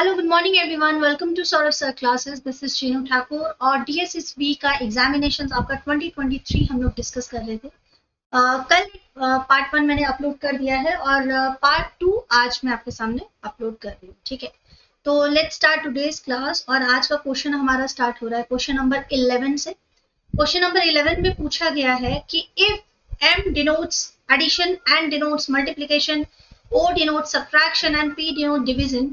Hello good morning everyone, welcome to Saurabh sir classes. This is Chinu Thakur और DSSB का examination आपका 2023 हम लोग डिस्कस कर रहे थे। कल पार्ट 1 मैंने अपलोड कर दिया है और पार्ट 2 आज मैं आपके सामने अपलोड कर रही हूँ। ठीक है, तो लेट्स स्टार्ट टुडेज क्लास। और आज का क्वेश्चन हमारा स्टार्ट हो रहा है क्वेश्चन नंबर 11 से। क्वेश्चन नंबर 11 में पूछा गया है कि if m denotes addition, n denotes multiplication, o denotes subtraction and p denotes division,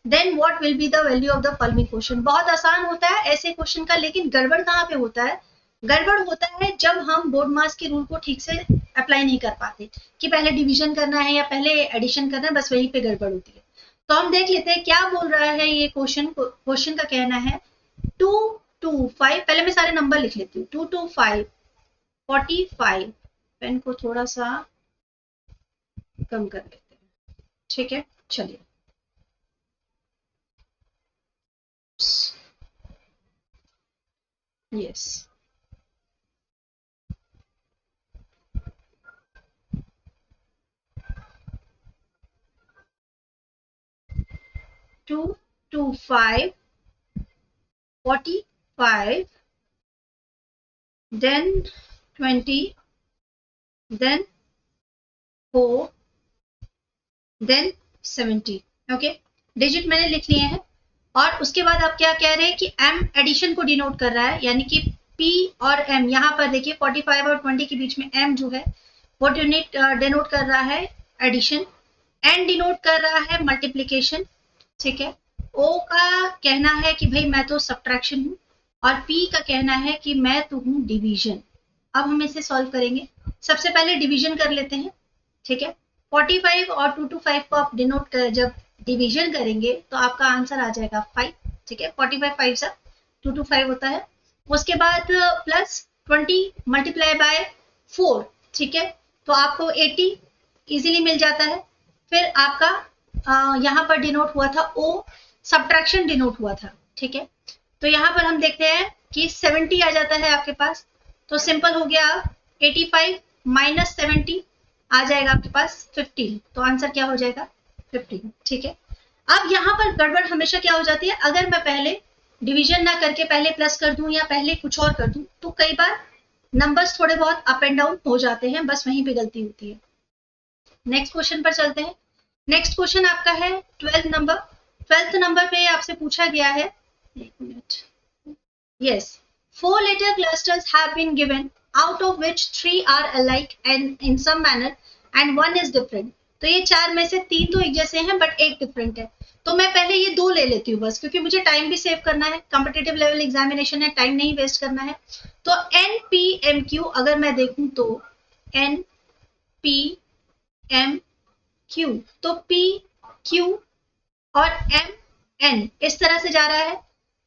then what will be the value of the following question. बहुत आसान होता है ऐसे क्वेश्चन का, लेकिन गड़बड़ कहाँ पे होता है? गड़बड़ होता है जब हम बोर्ड मास के रूल को ठीक से अप्लाई नहीं कर पाते कि पहले डिवीजन करना है या पहले एडिशन करना है, बस वहीं पे गड़बड़ होती है। तो हम देख लेते हैं क्या बोल रहा है ये क्वेश्चन। क्वेश्चन का कहना है 2 to 5, पहले मैं सारे नंबर लिख लेती हूँ। 2 to 5 45। पेन को थोड़ा सा कम कर लेते हैं। ठीक है, चलिए। Yes, two to 5 45, then 20, then 4, then 70। Okay, digit मैंने लिख लिए हैं। और उसके बाद आप क्या कह रहे हैं कि m एडिशन को डिनोट कर रहा है, यानी कि p और m। यहाँ पर देखिए 45 और 20 के बीच में m जो है वो डिनोट कर रहा है एडिशन, n डिनोट कर रहा है मल्टीप्लीकेशन। ठीक है, o का कहना है कि भाई मैं तो सब्ट्रैक्शन हूँ, और p का कहना है कि मैं तो हूँ डिवीजन। अब हम इसे सॉल्व करेंगे। सबसे पहले डिवीजन कर लेते हैं। ठीक है, 45 और 2 to 5 को आप डिनोट कर जब डिवीजन करेंगे तो आपका आंसर आ जाएगा 5। ठीक है, 45 5 से 2 to 5 होता है। उसके बाद प्लस 20 मल्टीप्लाई बाय 4। ठीक है, तो आपको 80 इजीली मिल जाता है। फिर आपका यहाँ पर डिनोट हुआ था o, सब्ट्रैक्शन डिनोट हुआ था। ठीक है, तो यहाँ पर हम देखते हैं कि 70 आ जाता है आपके पास। तो सिंपल हो गया, 85 माइनस 70 आ जाएगा आपके पास 15। तो आंसर क्या हो जाएगा 15। ठीक है, अब यहाँ पर गड़बड़ हमेशा क्या हो जाती है, अगर मैं पहले डिवीजन ना करके पहले प्लस कर दूं या पहले कुछ और कर दूं तो कई बार नंबर्स थोड़े बहुत अप एंड डाउन हो जाते हैं, बस वहीं पे गलती होती है। नेक्स्ट क्वेश्चन पर चलते हैं। नेक्स्ट क्वेश्चन आपका है 12th नंबर पे आपसे पूछा गया है। एक minute. Yes, 4-letter clusters have been given, out of which 3 are alike and in some manner and 1 is different। तो ये 4 में से 3 तो एक जैसे हैं बट एक डिफरेंट है। तो मैं पहले ये 2 ले लेती हूँ बस, क्योंकि मुझे टाइम भी सेव करना है, कॉम्पिटिटिव लेवल एग्जामिनेशन है, टाइम नहीं वेस्ट करना है। तो NPMQ अगर मैं देखूं तो NPMQ, तो PQ और MN इस तरह से जा रहा है।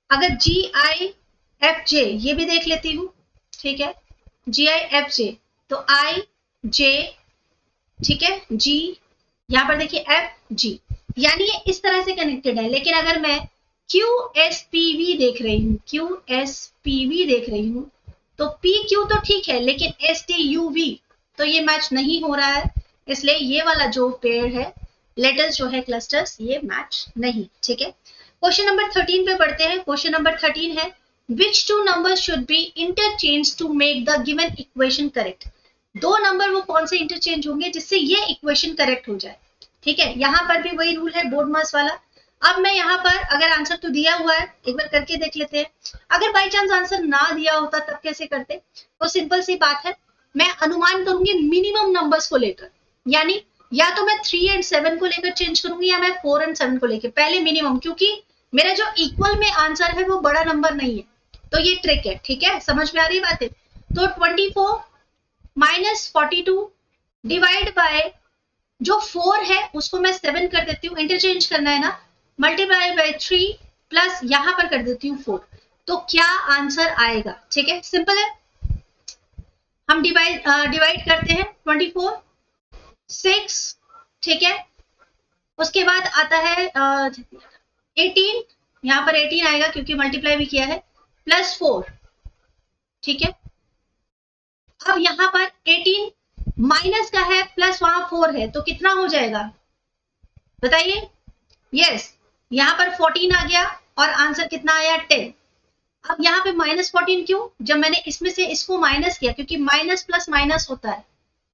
अगर GIFJ ये भी देख लेती हूँ। ठीक है, GIFJ तो IJ, ठीक है, G, यहाँ पर देखिए FG, यानी ये इस तरह से कनेक्टेड है। लेकिन अगर मैं QSPV देख रही हूँ, QSPV देख रही हूँ, तो PQ तो ठीक है, लेकिन STUV तो ये मैच नहीं हो रहा है। इसलिए ये वाला जो पेयर है, लेटर्स जो है क्लस्टर्स, ये मैच नहीं। ठीक है, क्वेश्चन नंबर 13 पे पढ़ते हैं। क्वेश्चन नंबर 13 है which two numbers should be interchanged to make the given equation correct। दो नंबर वो कौन से इंटरचेंज होंगे जिससे ये इक्वेशन करेक्ट हो जाए। ठीक है, यहाँ पर भी वही रूल है बोर्ड मास वाला। अब मैं यहाँ पर अगर आंसर तो दिया हुआ है, एक बार करके देख लेते हैं। अगर बाई चांस आंसर ना दिया होता तब कैसे करते? तो सिंपल सी बात है, मैं अनुमान करूंगी मिनिमम नंबर्स को लेकर, यानी या तो मैं 3 and 7 को लेकर चेंज करूंगी या मैं 4 and 7 को लेकर, पहले मिनिमम, क्योंकि मेरा जो इक्वल में आंसर है वो बड़ा नंबर नहीं है। तो ये ट्रिक है। ठीक है, समझ में आ रही बात है? तो 24 माइनस 42 डिवाइड बाय जो 4 है उसको मैं 7 कर देती हूँ, इंटरचेंज करना है ना, मल्टीप्लाई बाय 3 प्लस यहां पर कर देती हूँ 4। तो क्या आंसर आएगा? ठीक है, सिंपल है। हम डिवाइड करते हैं 24 6। ठीक है, उसके बाद आता है 18, यहाँ पर 18 आएगा क्योंकि मल्टीप्लाई भी किया है, प्लस 4। ठीक है, अब यहाँ पर 18 माइनस का है, प्लस वहां 4 है, तो कितना हो जाएगा बताइए? यस, यहाँ पर 14 आ गया और आंसर कितना आया 10। अब यहाँ पे -14 क्यों? जब मैंने इसमें से इसको माइनस किया, क्योंकि माइनस प्लस माइनस होता है,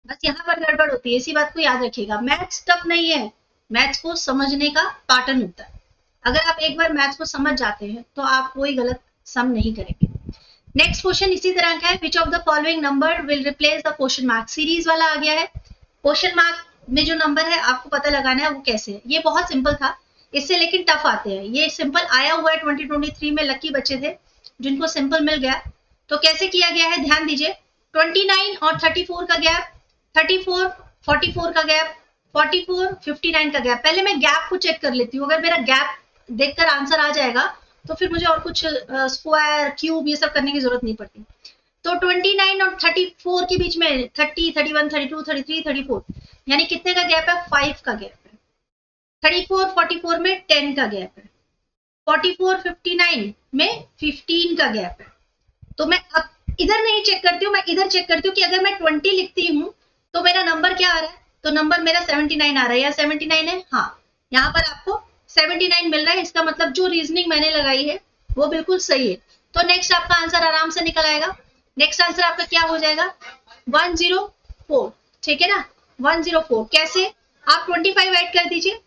बस यहाँ पर गड़बड़ होती है, इसी बात को याद रखिएगा। मैथ्स टफ नहीं है, मैथ्स को समझने का पैटर्न होता है। अगर आप एक बार मैथ्स को समझ जाते हैं तो आप कोई गलत सम नहीं करेंगे। नेक्स्ट क्वेश्चन इसी तरह का है, which of the following number will replace the question mark. Series वाला आ गया है, क्वेश्चन मार्क में जो नंबर है आपको पता लगाना है वो कैसे है। ये बहुत सिंपल था, इससे लेकिन टफ आते हैं। ये सिंपल आया हुआ है 2023 में, लकी बच्चे थे जिनको सिंपल मिल गया। तो कैसे किया गया है ध्यान दीजिए, 29 और 34 का गैप, 34 44 का गैप, 44 59 का गैप। पहले मैं गैप को चेक कर लेती हूँ, अगर मेरा गैप देखकर आंसर आ जाएगा तो फिर मुझे और कुछ स्क्वायर क्यूब ये सब करने की जरूरत नहीं पड़ती। तो 29 और 34 के बीच में 30 31 32 33 34, यानी कितने का गैप है? 5 का गैप है। 34 44 में 10 का गैप है, 44 59 में 15 का गैप है। तो मैं अब इधर नहीं चेक करती हूँ, मैं इधर चेक करती हूँ कि अगर मैं 20 लिखती हूँ तो मेरा नंबर क्या आ रहा है? तो नंबर मेरा 79 आ रहा है, या 79 है? हाँ, यहाँ पर आपको 79 मिल रहा है। इसका मतलब जो रीजनिंग मैंने लगाई है वो बिल्कुल सही है। तो नेक्स्ट आपका आंसर आराम से निकल आएगा। नेक्स्ट आंसर आपका क्या हो जाएगा? 104, ठीक है ना, 104। कैसे? आप 25 ऐड कर दीजिए,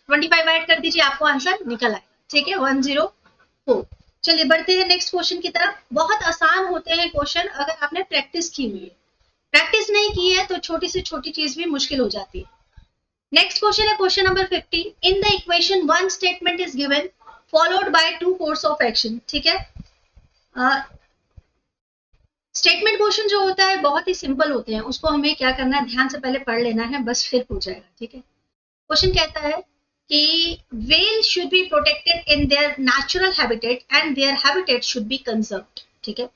25 ऐड कर दीजिए, आपको आंसर निकल आएगा, ठीक है, 104। चलिए बढ़ते हैं नेक्स्ट क्वेश्चन की तरफ। बहुत आसान होते हैं क्वेश्चन अगर आपने प्रैक्टिस की हुई है, प्रैक्टिस नहीं की है तो छोटी से छोटी चीज भी मुश्किल हो जाती है। नेक्स्ट क्वेश्चन है question number 15। In the equation one statement is given followed by two course of action, ठीक है। स्टेटमेंट क्वेश्चन जो होता है बहुत ही सिंपल होते हैं, उसको हमें क्या करना है, ध्यान से पहले पढ़ लेना है, बस फिर हो जाएगा, ठीक है। क्वेश्चन कहता है कि whale should be protected in their natural habitat and their habitat should be conserved, ठीक है।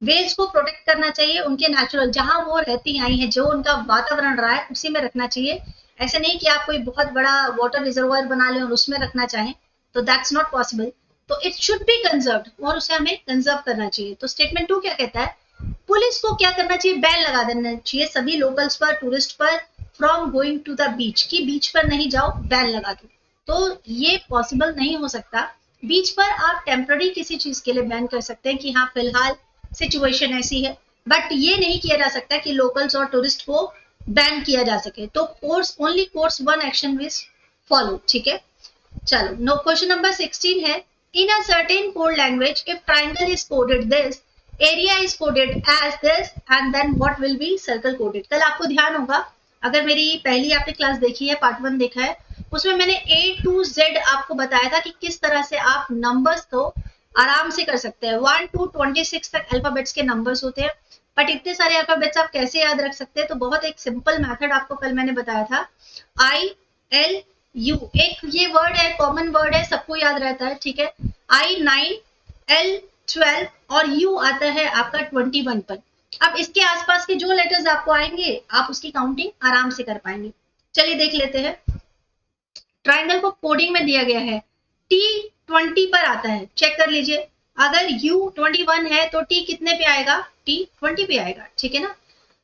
whales को प्रोटेक्ट करना चाहिए, उनके नेचुरल जहां वो रहती आई हैं, जो उनका वातावरण रहा है उसी में रखना चाहिए। ऐसे नहीं कि आप कोई बहुत बड़ा वाटर रिजर्वायर बना लें और उसमें रखना चाहें, तो दैट्स नॉट पॉसिबल। तो इट शुड बी कंजर्व्ड, और उसे हमें कंजर्व करना चाहिए। तो स्टेटमेंट 2 क्या कहता है? पुलिस को क्या करना चाहिए? बैन लगा देना चाहिए सभी लोकल्स पर, टूरिस्ट पर, from going to the beach, की बीच पर नहीं जाओ, बैन लगा दो। तो ये पॉसिबल नहीं हो सकता। बीच पर आप टेम्पररी किसी चीज के लिए बैन कर सकते हैं कि हाँ फिलहाल सिचुएशन ऐसी है, बट ये नहीं किया जा सकता कि लोकल्स और टूरिस्ट को बैन किया जा सके। तो course only course one action will follow, ठीक है। चलो नो क्वेश्चन नंबर 16 है, in a certain code language if triangle is coded this, area is coded as this, and then what will be circle coded. कल आपको ध्यान होगा, अगर मेरी पहली आपने क्लास देखी है, पार्ट 1 देखा है, उसमें मैंने A to Z आपको बताया था कि किस तरह से आप नंबर्स को आराम से कर सकते हैं। 1 to 26 तक अल्फाबेट्स के नंबर्स होते हैं, बट इतने सारे अल्फाबेट्स आप कैसे याद रख सकते हैं? तो बहुत एक सिंपल मेथड आपको कल मैंने बताया था, ILU। एक ये वर्ड है, कॉमन वर्ड है, सबको याद रहता है, ठीक है। I 9, L 12 और U आता है आपका 21 पर। अब इसके आसपास के जो लेटर्स आपको आएंगे आप उसकी काउंटिंग आराम से कर पाएंगे। चलिए देख लेते हैं। ट्राइंगल को कोडिंग में दिया गया है, T 20 पर आता है, चेक कर लीजिए। अगर U 21 है तो T कितने पे आएगा? T 20 पे आएगा, ठीक है ना।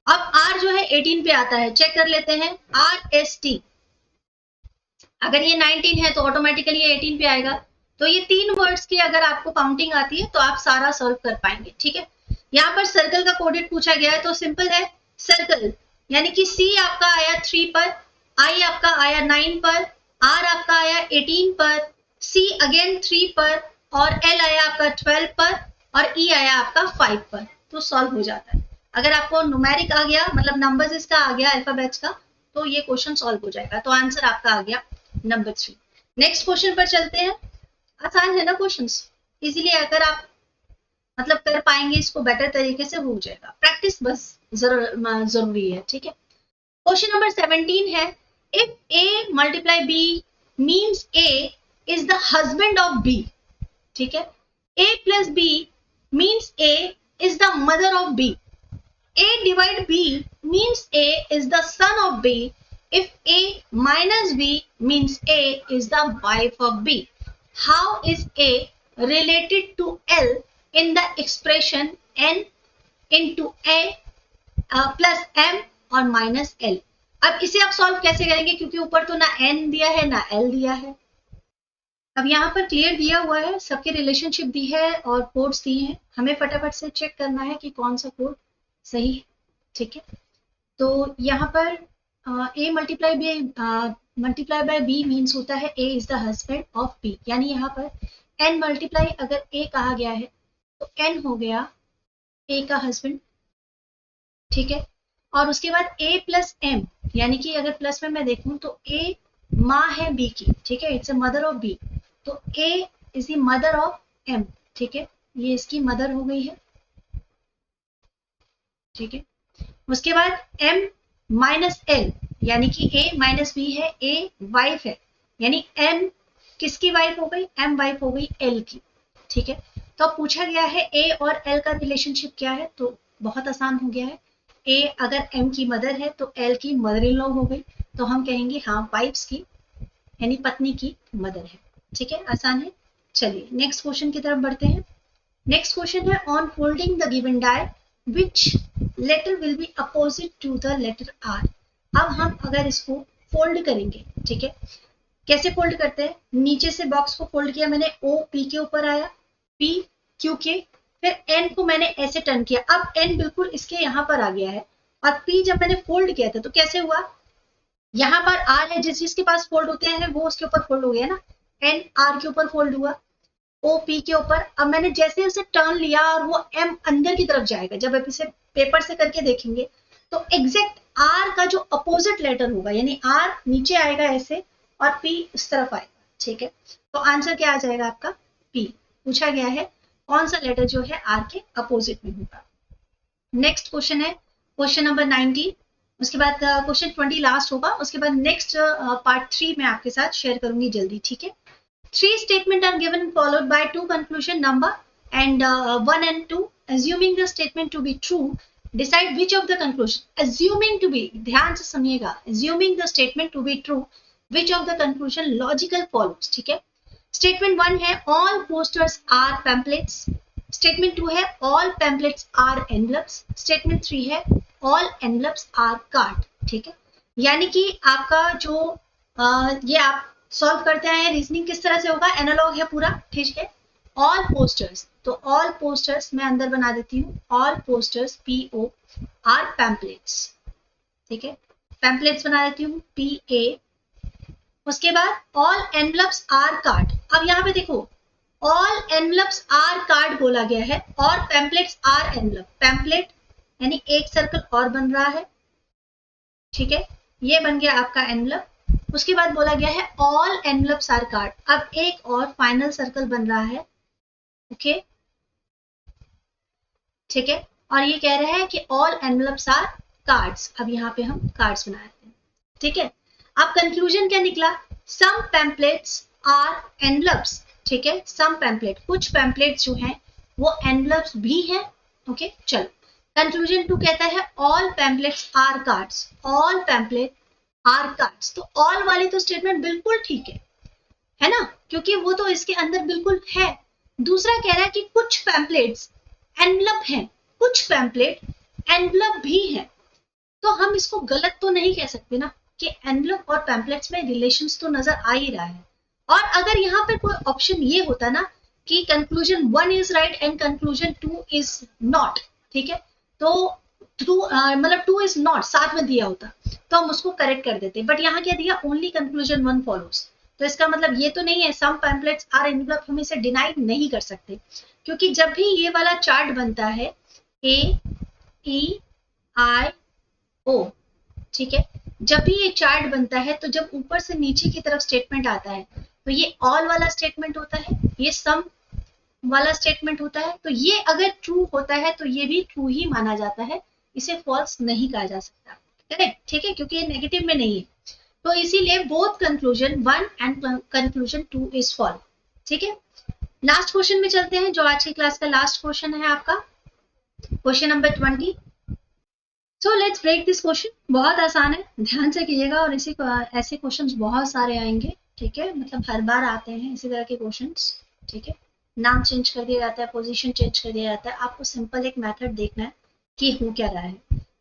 अब R जो है 18 पे आता है, चेक कर लेते हैं। RST अगर ये 19 है तो ऑटोमेटिकली ये 18 पे आएगा। तो ये 3 वर्ड्स की अगर आपको काउंटिंग आती है तो आप सारा सॉल्व कर पाएंगे, ठीक है। यहाँ पर सर्कल का कोडेड पूछा गया है, तो सिंपल है, सर्कल यानी कि C आपका आया 3 पर, I आपका आया 9 पर, R आपका आया 18 पर, C अगेन 3 पर, और L आया आपका 12 पर, और E आया आपका 5 पर। तो सॉल्व हो जाता है। अगर आपको न्यूमेरिक आ गया, मतलब नंबर्स इसका आ गया अल्फाबेट्स का, तो ये क्वेश्चन सॉल्व हो जाएगा। तो आंसर आपका आ गया नंबर 3। नेक्स्ट क्वेश्चन पर चलते हैं। आसान है ना क्वेश्चंस, इजीली अगर आप मतलब कर पाएंगे इसको बेटर तरीके से हो जाएगा। प्रैक्टिस बस जरूरी है, ठीक है। क्वेश्चन नंबर 17 है, if A multiply B means A is the husband of B, ठीक है। A plus B means A is the mother of B। A divide B means A is the son of B। If A minus B means A is the wife of B. How is A related to L in the expression N into A plus M और minus L? अब इसे आप solve कैसे करेंगे, क्योंकि ऊपर तो ना N दिया है ना L दिया है, अब यहाँ पर क्लियर दिया हुआ है, सबके रिलेशनशिप दी है और कोड्स दिए हैं, हमें फटाफट से चेक करना है कि कौन सा कोड सही है, ठीक है। तो यहाँ पर a multiply by b means होता है a is the husband of b, यानी यहाँ पर n मल्टीप्लाई अगर a कहा गया है तो n हो गया a का हस्बैंड, ठीक है। और उसके बाद a प्लस m, यानी कि अगर प्लस में मैं देखूं तो a माँ है b की, ठीक है, it's a mother of b, तो a is the mother of m, ठीक है, ये इसकी मदर हो गई है, ठीक है। उसके बाद m माइनस l, यानी कि a माइनस b है, a वाइफ है, यानी m किसकी वाइफ हो गई, m वाइफ हो गई l की, ठीक है। तो अब पूछा गया है a और l का रिलेशनशिप क्या है, तो बहुत आसान हो गया है, a अगर m की मदर है तो l की मदर इन लॉ हो गई, तो हम कहेंगे हाँ वाइफ्स की यानी पत्नी की मदर है, ठीक है, आसान है। चलिए नेक्स्ट क्वेश्चन की तरफ बढ़ते हैं। नेक्स्ट क्वेश्चन है on folding the given die which letter will be opposite to the letter R. अब हम अगर इसको फोल्ड करेंगे, ठीक है, कैसे फोल्ड करते हैं, नीचे से बॉक्स को फोल्ड किया मैंने, ओ पी के ऊपर आया, पी क्यू के, फिर एन को मैंने ऐसे टर्न किया, अब एन बिल्कुल इसके यहाँ पर आ गया है, और पी जब मैंने फोल्ड किया था तो कैसे हुआ, यहाँ पर आर है, जिस जिसके पास फोल्ड होते हैं वो उसके ऊपर फोल्ड हो गया ना, एन आर के ऊपर फोल्ड हुआ, ओ पी के ऊपर, अब मैंने जैसे उसे टर्न लिया और वो एम अंदर की तरफ जाएगा, जब आप इसे पेपर से करके देखेंगे तो एग्जैक्ट आर का जो अपोजिट लेटर होगा, यानी आर नीचे आएगा ऐसे और पी उस तरफ आएगा, ठीक है। तो आंसर क्या आ जाएगा आपका, पी। पूछा गया है कौन सा लेटर जो है आर के अपोजिट में होगा। नेक्स्ट क्वेश्चन है क्वेश्चन नंबर 19, उसके बाद क्वेश्चन 20 लास्ट होगा, उसके बाद नेक्स्ट पार्ट 3 मैं आपके साथ शेयर करूंगी जल्दी, ठीक है। 3 statements are given followed by 2 conclusion number and 1 and 2. Assuming the statement to be true, decide which of the conclusion. Assuming to be, ध्यान से सुनिएगा, assuming the statement to be true, which of the conclusion logical follows, ठीक है। Statement 1 है all posters are pamphlets. Statement 2 है all pamphlets are envelopes. Statement 3 है all envelopes are card, ठीक है। यानी कि आपका जो ये आप सॉल्व करते हैं, रीजनिंग किस तरह से होगा, एनालॉग है पूरा, ठीक है। ऑल पोस्टर्स, तो ऑल पोस्टर्स मैं अंदर बना देती हूँ, all posters PO are pamphlets, ठीक है, पैम्पलेट्स बना देती हूँ PA। उसके बाद ऑल एनवलप्स आर कार्ड, अब यहाँ पे देखो ऑल एनवलप्स आर कार्ड बोला गया है और पैम्पलेट्स आर एनवलप, पैम्पलेट यानी एक सर्कल और बन रहा है, ठीक है, ये बन गया आपका एनवलप। उसके बाद बोला गया है ऑल एनवलप्स आर कार्ड, अब एक और फाइनल सर्कल बन रहा है, ओके, ठीक है, और ये कह रहा है कि ऑल एनवलप्स आर कार्ड्स, अब यहाँ पे हम कार्ड्स बना देते हैं, ठीक है। अब कंक्लूजन क्या निकला, सम पैम्पलेट्स आर एनवलप्स, ठीक है, सम पैम्पलेट, कुछ पैम्पलेट्स जो हैं वो एनवलप्स भी हैं, ओके। चलो कंक्लूजन 2 कहता है all pamphlets are cards, all pamphlet are cards, तो ऑल वाली तो स्टेटमेंट बिल्कुल ठीक है ना, क्योंकि वो तो इसके अंदर बिल्कुल है। दूसरा कह रहा है कि कुछ पैम्पलेट्स एनवलप हैं, कुछ पैम्पलेट एनवलप भी हैं, तो हम इसको गलत तो नहीं कह सकते ना कि एनवलप और पैम्पलेट्स में रिलेशंस तो नजर आ ही रहा है। और अगर यहाँ पे कोई ऑप्शन ये होता ना कि conclusion 1 is right and conclusion 2 is not, ठीक है, तो मतलब 2 इज नॉट साथ में दिया होता तो हम उसको करेक्ट कर देते, बट यहाँ क्या दिया, ओनली कंक्लूजन 1 फॉलोज, तो इसका मतलब ये तो नहीं है सम पैम्पलेट्स आर एनवलप, हम इसे डिनाई नहीं कर सकते, क्योंकि जब भी ये वाला चार्ट बनता है AEIO, ठीक है, जब भी ये चार्ट बनता है तो जब ऊपर से नीचे की तरफ स्टेटमेंट आता है तो ये ऑल वाला स्टेटमेंट होता है, ये सम वाला स्टेटमेंट होता है, तो ये अगर ट्रू होता है तो ये भी ट्रू ही माना जाता है, इसे फॉल्स नहीं कहा जा सकता, करेक्ट, ठीक है, क्योंकि ये नेगेटिव में नहीं है, तो इसीलिए both conclusion 1 and conclusion 2 is false, ठीक है। लास्ट क्वेश्चन में चलते हैं, जो आज की क्लास का लास्ट क्वेश्चन है आपका question number 20। So let's break this question, बहुत आसान है, ध्यान से कीजिएगा, और इसी ऐसे क्वेश्चंस बहुत सारे आएंगे, ठीक है, मतलब हर बार आते हैं इसी तरह के क्वेश्चंस, ठीक है, नाम चेंज कर दिया जाता है, पोजीशन चेंज कर दिया जाता है, आपको सिंपल एक मेथड देखना है कि हो क्या रहा है।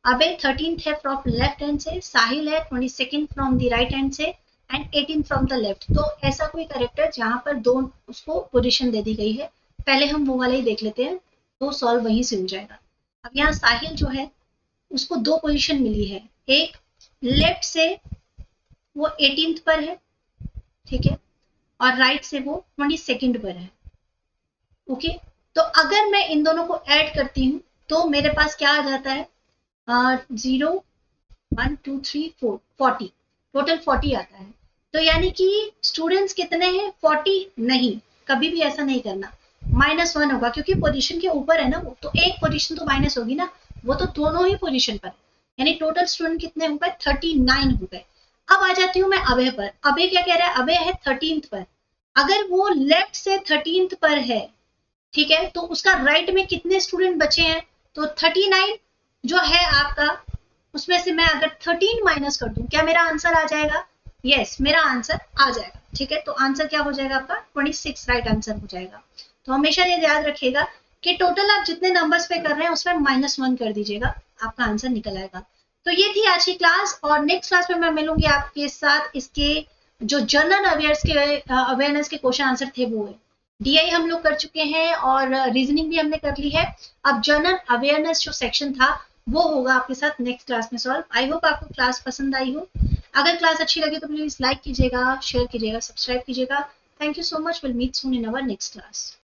अबे 13th है फ्रॉम लेफ्ट हैंड से, साहिल है 22nd from the right hand से, एंड 18 फ्रॉम द लेफ्ट। तो ऐसा कोई करेक्टर जहां पर दो उसको पोजीशन दे दी गई है, पहले हम वो वाला ही देख लेते हैं, तो सॉल्व वहीं से हो जाएगा। अब यहाँ साहिल जो है उसको दो पोजीशन मिली है, एक लेफ्ट से वो 18th पर है, ठीक है, और राइट से वो 22nd पर है। ओके, तो अगर मैं इन दोनों को ऐड करती हूँ तो मेरे पास क्या आ जाता है, 0 1 2 3 4 40, टोटल 40 आता है। तो यानी कि स्टूडेंट्स कितने हैं, 40 नहीं, कभी भी ऐसा नहीं करना, -1 होगा क्योंकि पोजीशन के ऊपर है ना वो, तो एक पोजीशन तो माइनस होगी ना, वो तो दोनों ही पोजीशन पर है, यानी टोटल स्टूडेंट कितने हो गए, 39 हो गए। अब आ जाती हूँ मैं अभय पर। अभय क्या कह रहा है, अभय है 13th पर। अगर वो लेफ्ट से 13th पर है, ठीक है, तो उसका राइट में कितने स्टूडेंट बचे हैं, तो 39 जो है आपका, उसमें से मैं अगर 13 माइनस कर दूं, क्या मेरा आंसर आ जाएगा, यस मेरा आंसर आ जाएगा, ठीक है। तो आंसर क्या हो जाएगा आपका, 26 राइट आंसर हो जाएगा। तो हमेशा ये याद रखिएगा कि टोटल आप जितने नंबर्स पे कर रहे हैं उसमें -1 कर दीजिएगा, आपका आंसर निकल आएगा। तो ये थी आज की क्लास, और नेक्स्ट क्लास में मैं मिलूंगी आपके साथ, इसके जो जनरल अवेयरनेस के क्वेश्चन आंसर थे वो है। डीआई हम लोग कर चुके हैं और रीजनिंग भी हमने कर ली है। अब जनरल अवेयरनेस जो सेक्शन था वो होगा आपके साथ नेक्स्ट क्लास में सॉल्व। आई होप आपको क्लास पसंद आई हो। अगर क्लास अच्छी लगी तो प्लीज लाइक कीजिएगा, शेयर कीजिएगा, सब्सक्राइब कीजिएगा। Thank you so much, will meet soon in our next class.